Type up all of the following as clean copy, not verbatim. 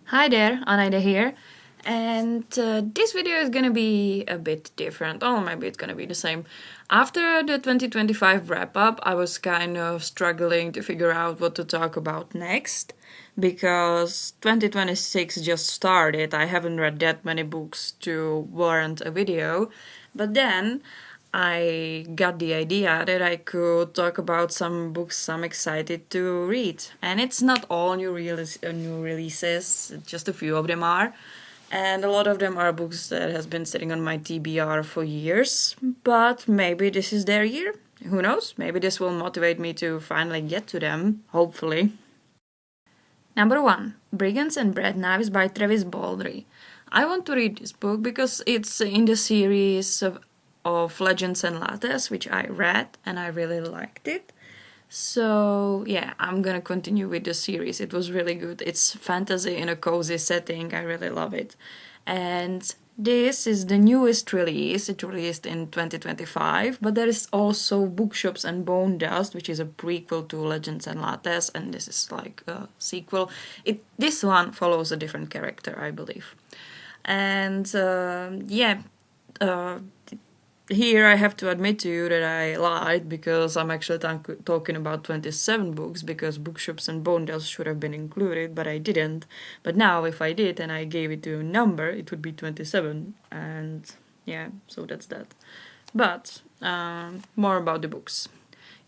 Hi there, Anaida here, and this video is gonna be a bit different, or maybe it's gonna be the same. After the 2025 wrap up, I was kind of struggling to figure out what to talk about next because 2026 just started. I haven't read that many books to warrant a video, but then I got the idea that I could talk about some books I'm excited to read. And it's not all new releases, just a few of them are. And a lot of them are books that has been sitting on my TBR for years, but maybe this is their year. Who knows? Maybe this will motivate me to finally get to them, hopefully. Number 1, Brigands and Bread Knives by Travis Baldry. I want to read this book because it's in the series of Legends and Lattes, which I read and I really liked it. So, yeah, I'm gonna continue with the series. It was really good. It's fantasy in a cozy setting. I really love it. And this is the newest release. It released in 2025, but there is also Bookshops and Bone Dust, which is a prequel to Legends and Lattes, and this is like a sequel. This one follows a different character, I believe. And uh, here I have to admit to you that I lied because I'm actually talking about 27 books because Bookshops and Bone Dust should have been included, but I didn't. But now, if I did and I gave it to a number, it would be 27. And yeah, so that's that. But more about the books.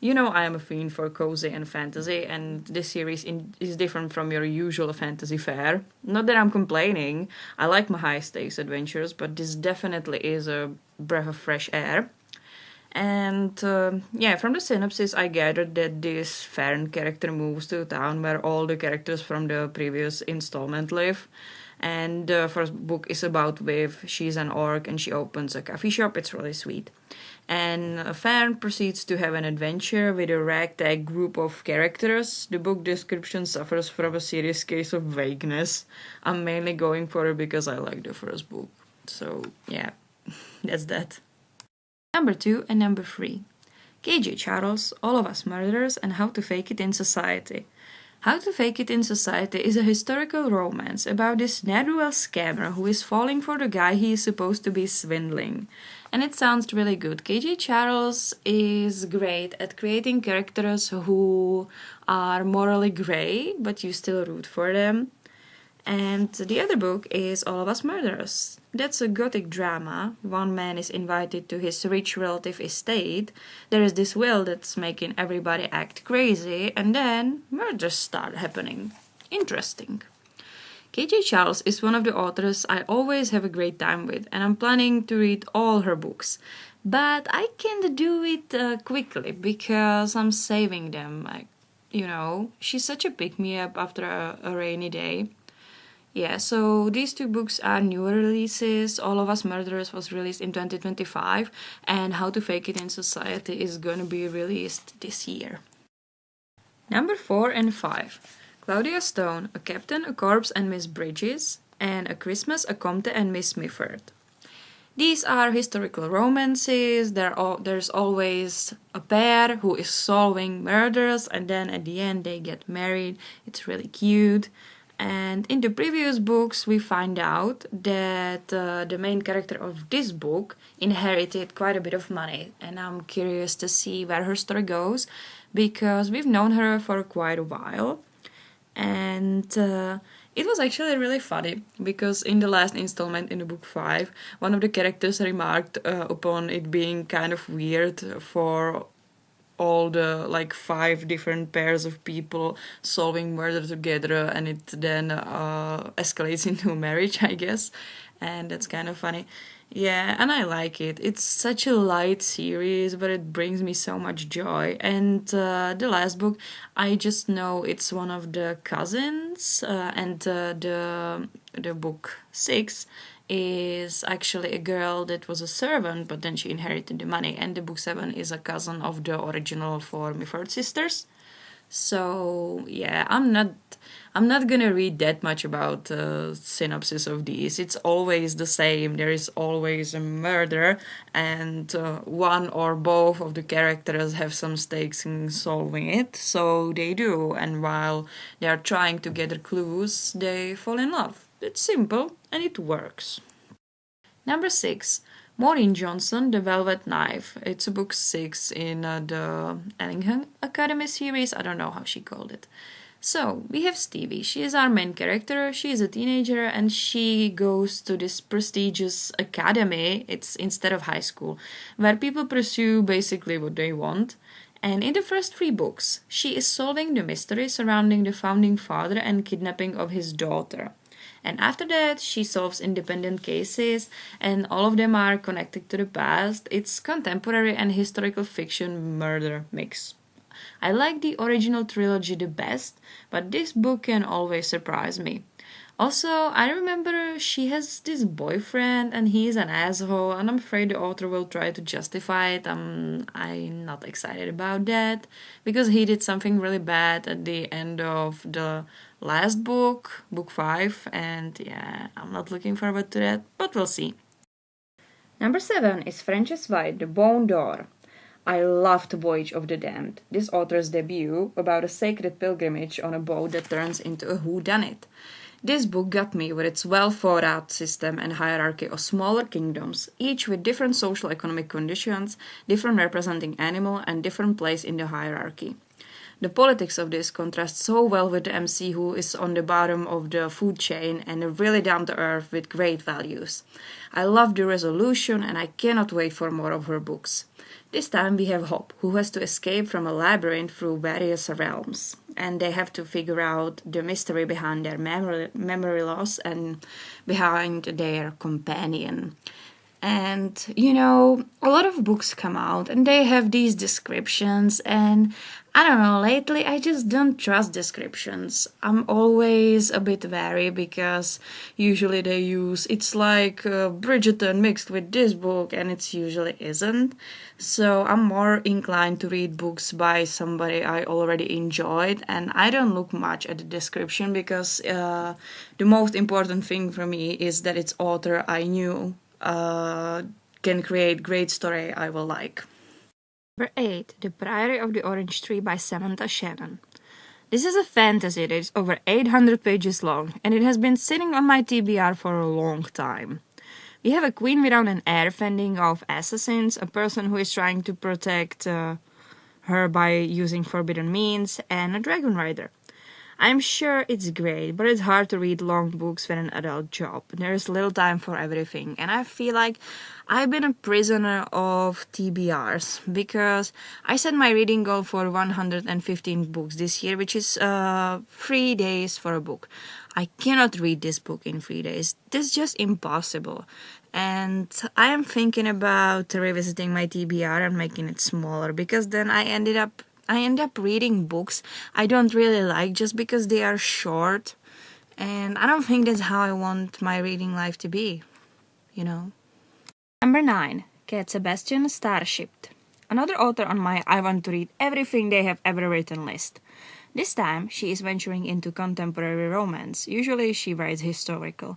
You know, I am a fiend for cozy and fantasy, and this series is different from your usual fantasy fare. Not that I'm complaining, I like my high stakes adventures, but this definitely is a breath of fresh air. And yeah, from the synopsis, I gathered that this Farron character moves to a town where all the characters from the previous installment live. And the first book is about Viv. She's an orc and she opens a coffee shop. It's really sweet. And Farron proceeds to have an adventure with a ragtag group of characters. The book description suffers from a serious case of vagueness. I'm mainly going for it because I like the first book. So, yeah, that's that. Number 2 and number 3. KJ Charles, All of Us Murderers, and How to Fake It in Society. How to Fake It in Society is a historical romance about this ne'er-do-well scammer who is falling for the guy he is supposed to be swindling. And it sounds really good. KJ Charles is great at creating characters who are morally grey, but you still root for them. And the other book is All of Us Murderers. That's a gothic drama. One man is invited to his rich relative estate. There is this will that's making everybody act crazy, and then murders start happening. Interesting. KJ Charles is one of the authors I always have a great time with, and I'm planning to read all her books. But I can't do it quickly because I'm saving them. She's such a pick me up after a rainy day. Yeah, so these two books are newer releases. All of Us Murderers was released in 2025, and How to Fake It in Society is going to be released this year. Number 4 and 5. Claudia Stone, A Captain, a Corpse, and Miss Bridges, and A Christmas, a Comte, and Miss Smithford. These are historical romances. There's always a pair who is solving murders, and then at the end they get married. It's really cute. And in the previous books, we find out that the main character of this book inherited quite a bit of money. And I'm curious to see where her story goes because we've known her for quite a while. And it was actually really funny because in the last installment in the book 5, one of the characters remarked upon it being kind of weird for all the 5 different pairs of people solving murder together, and it then escalates into a marriage, I guess. And that's kind of funny. Yeah, and I like it. It's such a light series, but it brings me so much joy. And the last book, I just know it's one of the cousins, and the book 6 is actually a girl that was a servant, but then she inherited the money. And the book 7 is a cousin of the original 4 Mifford sisters. So yeah, I'm not gonna read that much about synopsis of these. It's always the same. There is always a murder, and one or both of the characters have some stakes in solving it. So they do, and while they are trying to gather clues, they fall in love. It's simple and it works. Number 6, Maureen Johnson, The Velvet Knife. It's a book 6 in the Ellingham Academy series. I don't know how she called it. So, we have Stevie. She is our main character. She is a teenager and she goes to this prestigious academy. It's instead of high school, where people pursue basically what they want. And in the first 3 books, she is solving the mystery surrounding the founding father and kidnapping of his daughter. And after that, she solves independent cases, and all of them are connected to the past. It's contemporary and historical fiction murder mix. I like the original trilogy the best, but this book can always surprise me. Also, I remember she has this boyfriend and he's an asshole, and I'm afraid the author will try to justify it. I'm not excited about that because he did something really bad at the end of the last book, book 5, and yeah, I'm not looking forward to that, but we'll see. Number 7 is Frances White, The Bone Door. I loved Voyage of the Damned, this author's debut about a sacred pilgrimage on a boat that turns into a whodunit. This book got me with its well thought out system and hierarchy of smaller kingdoms, each with different social economic conditions, different representing animal, and different place in the hierarchy. The politics of this contrasts so well with the MC who is on the bottom of the food chain and really down to earth with great values. I love the resolution and I cannot wait for more of her books. This time we have Hope, who has to escape from a labyrinth through various realms, and they have to figure out the mystery behind their memory loss and behind their companion. And a lot of books come out and they have these descriptions, and I don't know, lately I just don't trust descriptions. I'm always a bit wary because usually they use it's like Bridgerton mixed with this book, and it usually isn't. So I'm more inclined to read books by somebody I already enjoyed, and I don't look much at the description because the most important thing for me is that its author I knew can create great story I will like. Number 8, The Priory of the Orange Tree by Samantha Shannon. This is a fantasy that is over 800 pages long, and it has been sitting on my TBR for a long time. We have a queen without an heir fending off assassins, a person who is trying to protect her by using forbidden means, and a dragon rider. I'm sure it's great, but it's hard to read long books with an adult job. There's little time for everything, and I feel like I've been a prisoner of TBRs because I set my reading goal for 115 books this year, which is 3 days for a book. I cannot read this book in 3 days. This is just impossible. And I am thinking about revisiting my TBR and making it smaller because then I end up reading books I don't really like just because they are short, and I don't think that's how I want my reading life to be, Number 9, Cat Sebastian Starship. Another author on my I want to read everything they have ever written list. This time, she is venturing into contemporary romance. Usually, she writes historical.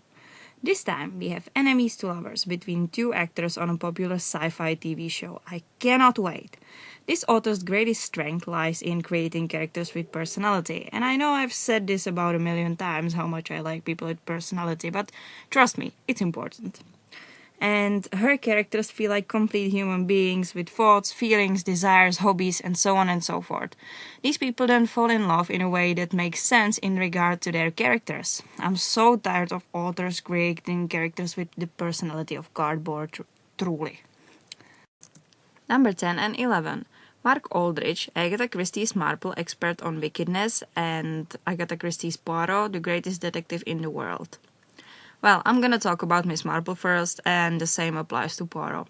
This time, we have enemies to lovers between 2 actors on a popular sci-fi TV show. I cannot wait. This author's greatest strength lies in creating characters with personality, and I know I've said this about a million times how much I like people with personality, but trust me, it's important. And her characters feel like complete human beings with thoughts, feelings, desires, hobbies, and so on and so forth. These people then fall in love in a way that makes sense in regard to their characters. I'm so tired of authors creating characters with the personality of cardboard, truly. Number 10 and 11. Mark Aldrich, Agatha Christie's Marple expert on wickedness, and Agatha Christie's Poirot, the greatest detective in the world. Well, I'm gonna talk about Miss Marple first, and the same applies to Poirot.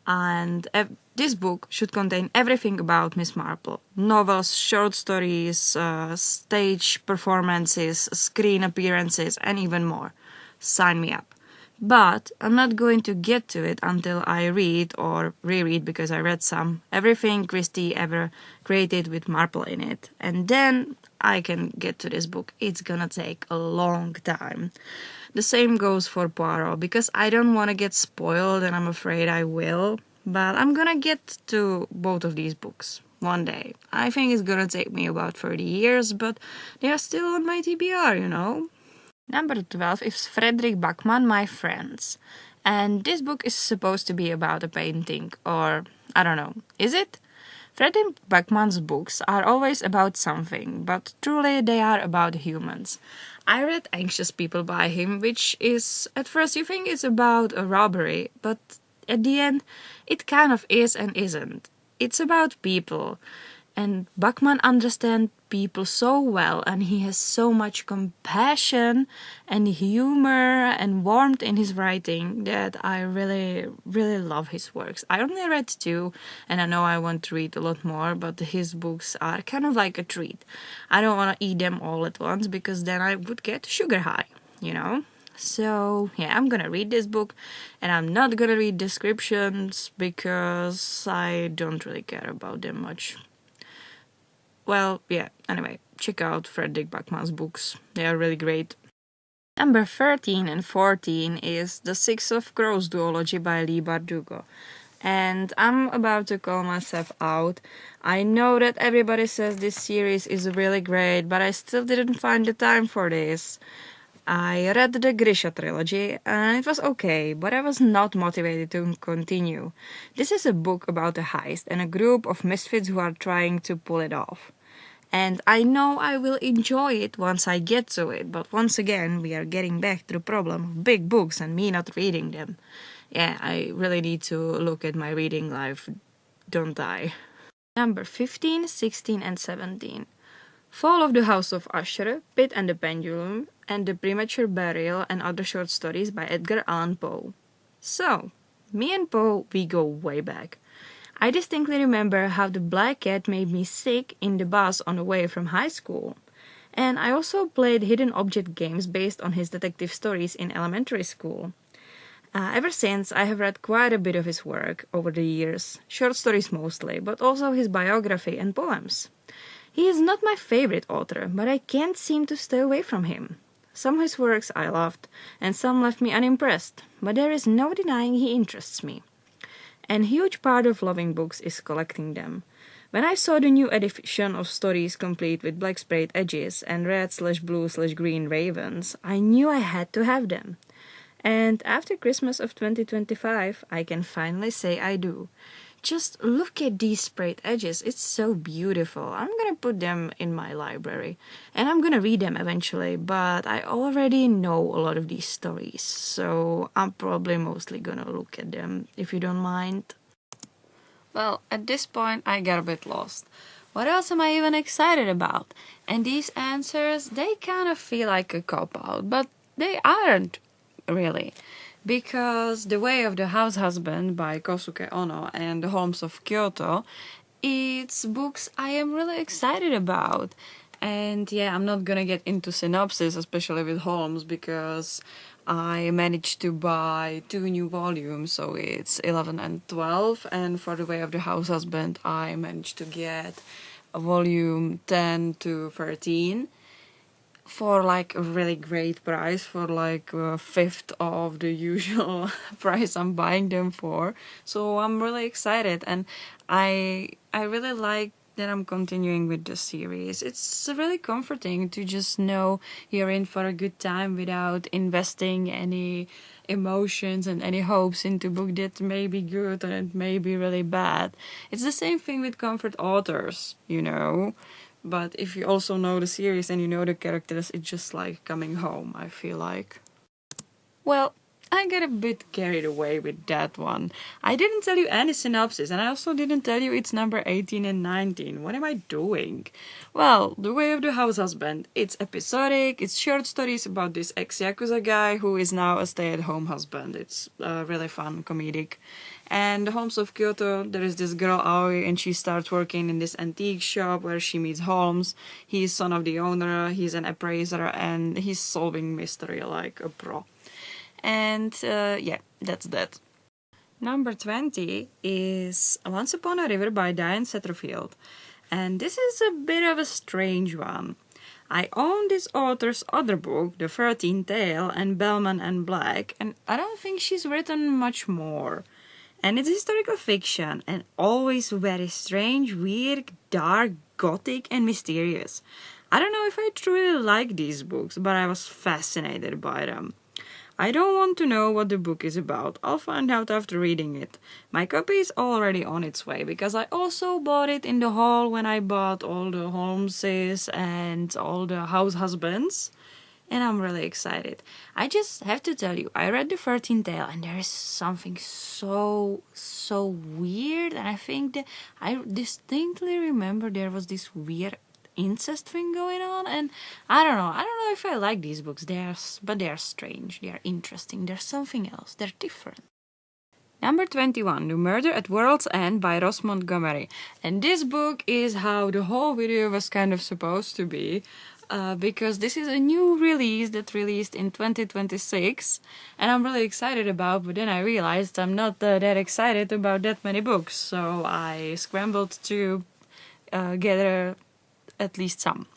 And this book should contain everything about Miss Marple. Novels, short stories, stage performances, screen appearances, and even more. Sign me up. But I'm not going to get to it until I read or reread, because I read everything Christie ever created with Marple in it. And then I can get to this book. It's gonna take a long time. The same goes for Poirot, because I don't want to get spoiled, and I'm afraid I will. But I'm gonna get to both of these books one day. I think it's gonna take me about 30 years, but they are still on my TBR. Number 12 is Fredrik Backman, My Friends. And this book is supposed to be about a painting, or I don't know, is it? Fredrik Backman's books are always about something, but truly they are about humans. I read Anxious People by him, which is, at first you think it's about a robbery, but at the end it kind of is and isn't. It's about people. And Bachman understands people so well, and he has so much compassion and humor and warmth in his writing that I really, really love his works. I only read two, and I know I want to read a lot more, but his books are kind of like a treat. I don't want to eat them all at once, because then I would get sugar high. So, yeah, I'm gonna read this book, and I'm not gonna read descriptions because I don't really care about them much. Well, yeah, anyway, check out Fredrik Backman's books. They are really great. Number 13 and 14 is The Six of Crows duology by Lee Bardugo. And I'm about to call myself out. I know that everybody says this series is really great, but I still didn't find the time for this. I read the Grisha trilogy, and it was okay, but I was not motivated to continue. This is a book about a heist and a group of misfits who are trying to pull it off. And I know I will enjoy it once I get to it, but once again, we are getting back to the problem of big books and me not reading them. Yeah, I really need to look at my reading life, don't I? Number 15, 16, and 17. Fall of the House of Usher, Pit and the Pendulum, and The Premature Burial and Other Short Stories by Edgar Allan Poe. So, me and Poe, we go way back. I distinctly remember how the black cat made me sick in the bus on the way from high school. And I also played hidden object games based on his detective stories in elementary school. Ever since, I have read quite a bit of his work over the years, short stories mostly, but also his biography and poems. He is not my favorite author, but I can't seem to stay away from him. Some of his works I loved, and some left me unimpressed, but there is no denying he interests me. And a huge part of loving books is collecting them. When I saw the new edition of stories complete with black sprayed edges and red/blue/green ravens, I knew I had to have them. And after Christmas of 2025, I can finally say I do. Just look at these sprayed edges, it's so beautiful. I'm gonna put them in my library, and I'm gonna read them eventually, but I already know a lot of these stories, so I'm probably mostly gonna look at them, if you don't mind. Well, at this point I get a bit lost. What else am I even excited about? And these answers, they kind of feel like a cop-out, but they aren't really. Because The Way of the House Husband by Kosuke Ono and The Holmes of Kyoto, it's books I am really excited about. And yeah, I'm not gonna get into synopsis, especially with Holmes, because I managed to buy 2 new volumes, so it's 11 and 12. And for The Way of the House Husband, I managed to get a volume 10 to 13. For like a really great price, for like a fifth of the usual price I'm buying them for. So I'm really excited, and I really like that I'm continuing with the series. It's really comforting to just know you're in for a good time without investing any emotions and any hopes into a book that may be good and it may be really bad. It's the same thing with comfort authors. But if you also know the series and you know the characters, it's just like coming home, I feel like. Well, I get a bit carried away with that one. I didn't tell you any synopsis, and I also didn't tell you it's number 18 and 19. What am I doing? Well, The Way of the House Husband. It's episodic, it's short stories about this ex-Yakuza guy who is now a stay-at-home husband. It's really fun, comedic. And The Holmes of Kyoto, there is this girl Aoi, and she starts working in this antique shop where she meets Holmes. He's son of the owner, he's an appraiser, and he's solving mystery like a pro. And yeah, that's that. Number 20 is Once Upon a River by Diane Satterfield. And this is a bit of a strange one. I own this author's other book, The 13th Tale and Bellman and Black, and I don't think she's written much more. And it's historical fiction and always very strange, weird, dark, gothic, and mysterious. I don't know if I truly like these books, but I was fascinated by them. I don't want to know what the book is about. I'll find out after reading it. My copy is already on its way because I also bought it in the haul when I bought all the Holmeses and all the house husbands. And I'm really excited. I just have to tell you, I read the 13th Tale and there is something so weird. And I think that I distinctly remember there was this weird incest thing going on, and I don't know if I like these books. But they are strange, they are interesting, they're something else, they're different. Number 21, The Murder at World's End by Ross Montgomery. And this book is how the whole video was kind of supposed to be, because this is a new release that released in 2026, and I'm really excited about, but then I realized I'm not that excited about that many books, so I scrambled to gather at least some.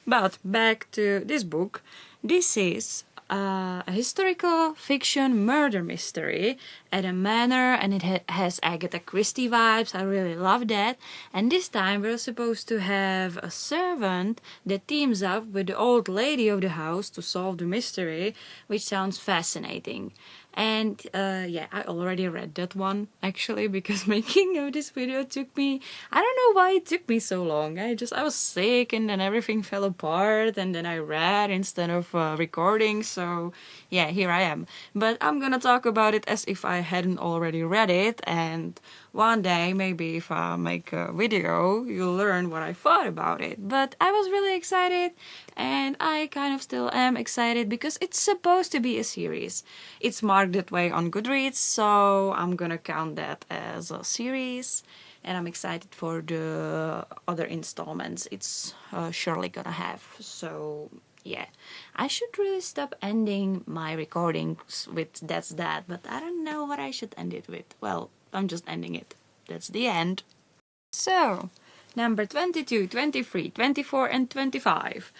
But back to this book. This is a historical fiction murder mystery at a manor, and it has Agatha Christie vibes. I really love that. And this time we're supposed to have a servant that teams up with the old lady of the house to solve the mystery, which sounds fascinating. And yeah, I already read that one actually, because making of this video took me, I don't know why it took me so long. I was sick and then everything fell apart, and then I read instead of recording, so yeah, here I am. But I'm gonna talk about it as if I hadn't already read it, and one day, maybe if I make a video, you'll learn what I thought about it. But I was really excited, and I kind of still am excited because it's supposed to be a series. It's marked that way on Goodreads, so I'm gonna count that as a series. And I'm excited for the other installments it's surely gonna have. So yeah, I should really stop ending my recordings with that's that, but I don't know what I should end it with. Well, I'm just ending it. That's the end. So, number 22, 23, 24, and 25.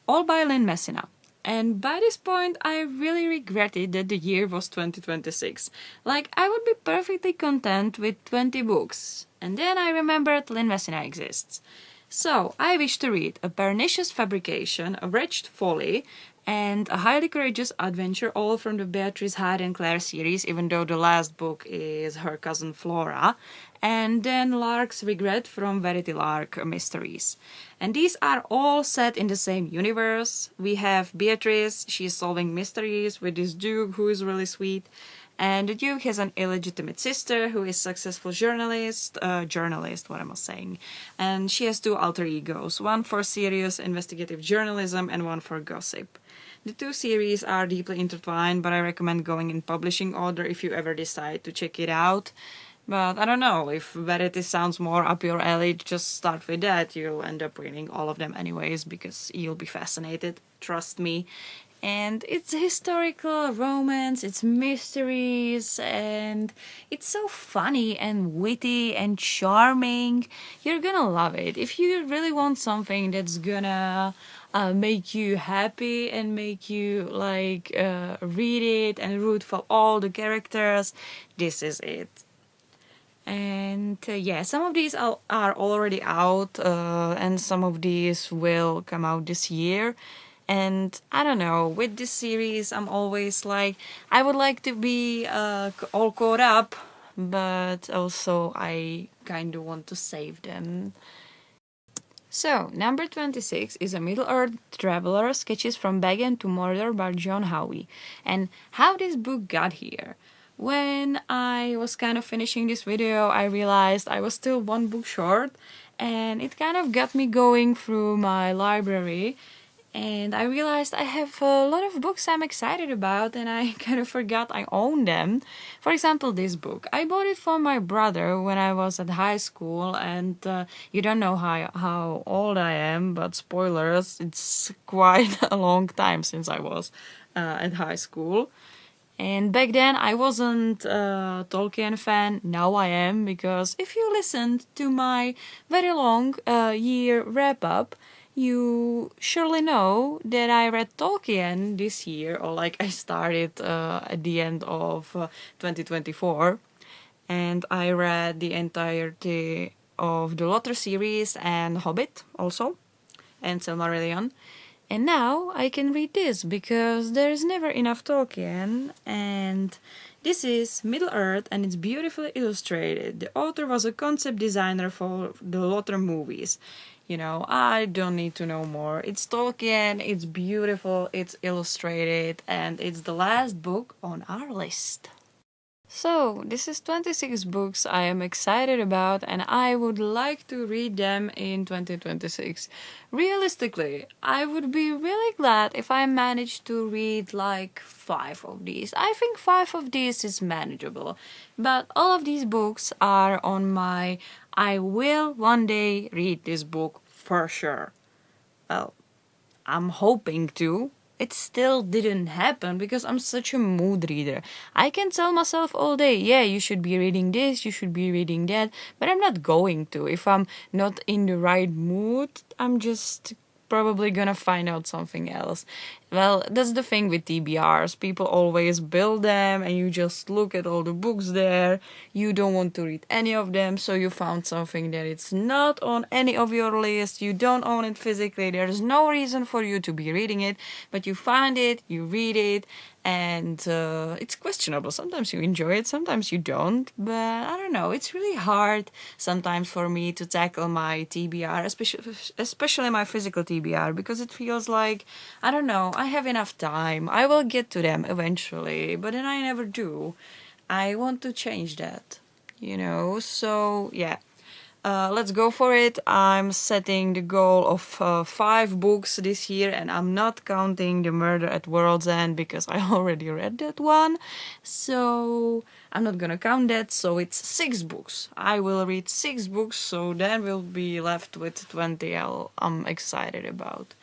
All by Lynn Messina. And by this point, I really regretted that the year was 2026. Like, I would be perfectly content with 20 books. And then I remembered Lynn Messina exists. So, I wish to read A Pernicious Fabrication, A Wretched Folly, and A Highly Courageous Adventure, all from the Beatrice Hyde and Claire series, even though the last book is her cousin Flora, and then Lark's Regret from Verity Lark Mysteries. And these are all set in the same universe. We have Beatrice, she's solving mysteries with this Duke who is really sweet, and the Duke has an illegitimate sister who is a successful journalist, what am I saying? And she has two alter egos, one for serious investigative journalism and one for gossip. The two series are deeply intertwined, but I recommend going in publishing order if you ever decide to check it out. But I don't know, if Verity sounds more up your alley, just start with that. You'll end up reading all of them anyways, because you'll be fascinated, trust me. And it's historical romance, it's mysteries, and it's so funny and witty and charming. You're gonna love it. If you really want something that's gonna make you happy and make you read it and root for all the characters, this is it. And yeah, some of these are already out, and some of these will come out this year. And I don't know, with this series, I'm always like, I would like to be all caught up, but also I kind of want to save them. So, number 26 is A Middle-earth Traveler, Sketches from Bagan to Mordor by John Howe. And how this book got here. When I was kind of finishing this video, I realized I was still one book short, and it kind of got me going through my library. And I realized I have a lot of books I'm excited about, and I kind of forgot I own them. For example, this book. I bought it for my brother when I was at high school, and you don't know how old I am, but spoilers, it's quite a long time since I was at high school. And back then I wasn't a Tolkien fan. Now I am, because if you listened to my very long year wrap up, you surely know that I read Tolkien this year, or like I started at the end of 2024. And I read the entirety of the Lotter series and Hobbit also, and Silmarillion. And now I can read this because there is never enough Tolkien, and this is Middle Earth and it's beautifully illustrated. The author was a concept designer for the Lothar movies. You know, I don't need to know more. It's Tolkien, it's beautiful, it's illustrated, and it's the last book on our list. So, this is 26 books I am excited about, and I would like to read them in 2026. Realistically, I would be really glad if I managed to read like 5 of these. I think 5 of these is manageable, but all of these books are on my I will one day read this book for sure. Well, I'm hoping to. It still didn't happen because I'm such a mood reader. I can tell myself all day, yeah, you should be reading this, you should be reading that, but I'm not going to. If I'm not in the right mood, I'm just probably gonna find out something else. Well, that's the thing with TBRs. People always build them and you just look at all the books there. You don't want to read any of them, so you found something that it's not on any of your list. You don't own it physically. There's no reason for you to be reading it, but you find it, you read it, and it's questionable. Sometimes you enjoy it, sometimes you don't, but I don't know. It's really hard sometimes for me to tackle my TBR, especially my physical TBR, because it feels like, I don't know, I have enough time. I will get to them eventually, but then I never do. I want to change that, you know? So, yeah. Let's go for it. I'm setting the goal of 5 books this year, and I'm not counting The Murder at World's End because I already read that one. So I'm not gonna count that. So it's 6 books. I will read 6 books, so then we'll be left with 20 I'm excited about.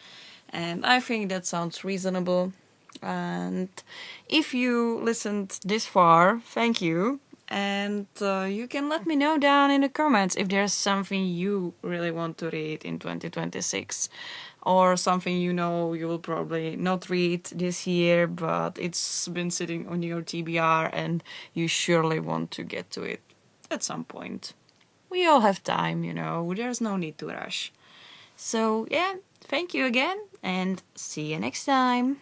And I think that sounds reasonable. And if you listened this far, thank you. And you can let me know down in the comments if there's something you really want to read in 2026, or something you know you will probably not read this year, but it's been sitting on your TBR and you surely want to get to it at some point. We all have time, you know, there's no need to rush. So, yeah, thank you again, and see you next time.